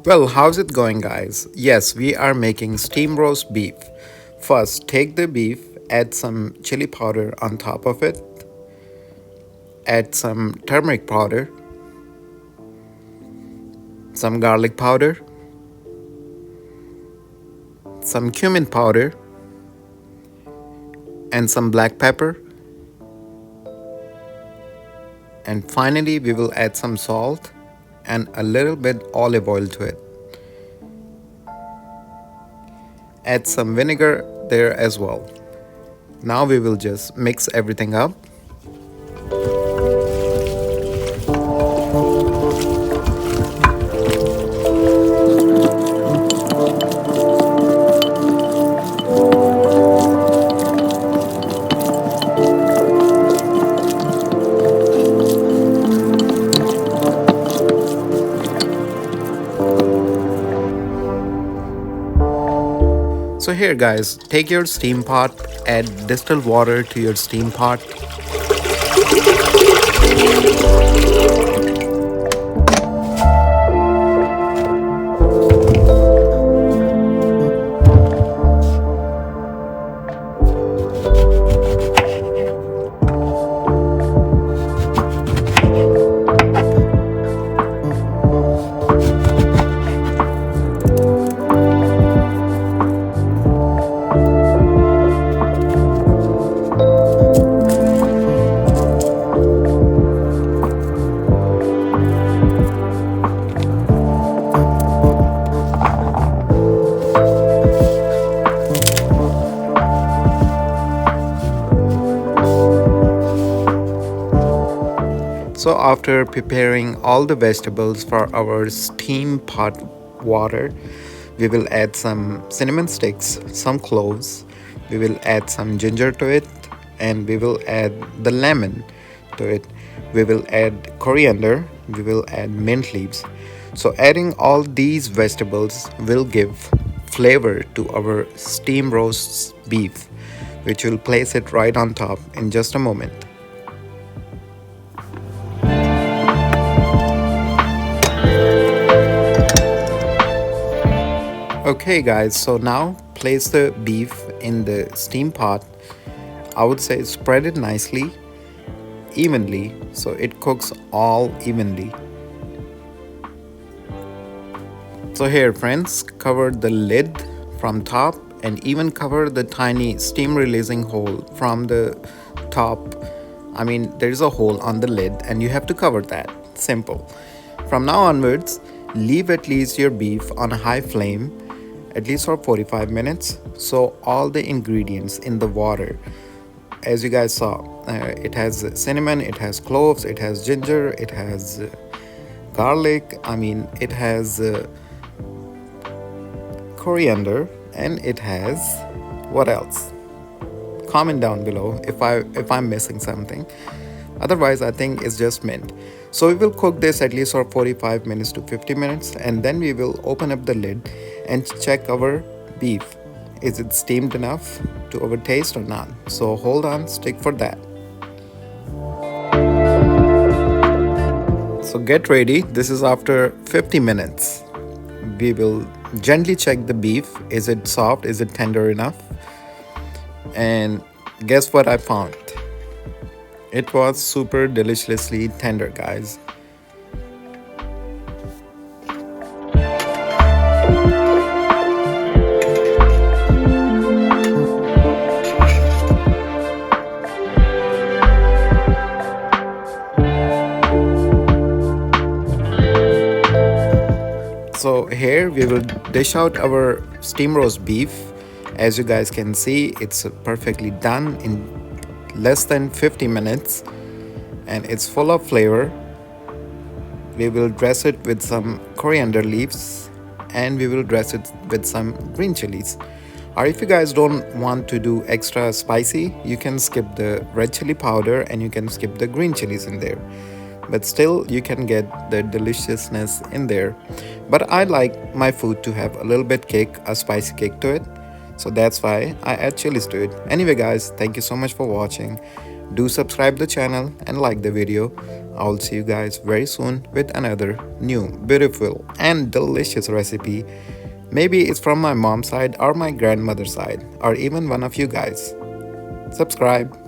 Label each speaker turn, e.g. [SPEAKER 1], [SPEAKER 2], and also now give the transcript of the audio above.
[SPEAKER 1] Well, how's it going, guys? Yes, we are making steam roast beef. First, take the beef, add some chili powder on top of it, add some turmeric powder, some garlic powder, some cumin powder, and some black pepper. And finally, we will add some salt and a little bit olive oil to it. Add some vinegar there as well. Now we will just mix everything up. So here guys, take your steam pot, add distilled water to your steam pot. So after preparing all the vegetables for our steam pot water, we will add some cinnamon sticks, some cloves, we will add some ginger to it, and we will add the lemon to it. We will add coriander, we will add mint leaves. So adding all these vegetables will give flavor to our steam roast beef, which will place it right on top in just a moment. Okay guys, so now place the beef in the steam pot. I would say spread it nicely, evenly, so it cooks all evenly. So here friends, cover the lid from top and even cover the tiny steam releasing hole from the top. I mean, there is a hole on the lid and you have to cover that. Simple. From now onwards, leave at least your beef on a high flame at least for 45 minutes, so all the ingredients in the water, as you guys saw, it has cinnamon, it has cloves, it has ginger, it has garlic, I mean it has coriander, and it has what else? Comment down below if I'm missing something. Otherwise, I think it's just mint. So we will cook this at least for 45 minutes to 50 minutes, and then we will open up the lid and check our beef. Is it steamed enough to our taste or not? So hold on, stick for that. So get ready. This is after 50 minutes. We will gently check the beef. Is it soft? Is it tender enough? And guess what I found? It was super deliciously tender, guys. So here we will dish out our steam roast beef. As you guys can see, it's perfectly done in less than 50 minutes and it's full of flavor. We will dress it with some coriander leaves and we will dress it with some green chilies. Or if you guys don't want to do extra spicy, you can skip the red chili powder and you can skip the green chilies in there. But still you can get the deliciousness in there. But I like my food to have a little bit kick, a spicy kick to it. So that's why I add chilies to it. Anyway guys, thank you so much for watching. Do subscribe the channel and like the video. I'll see you guys very soon with another new, beautiful and delicious recipe. Maybe it's from my mom's side or my grandmother's side or even one of you guys. Subscribe.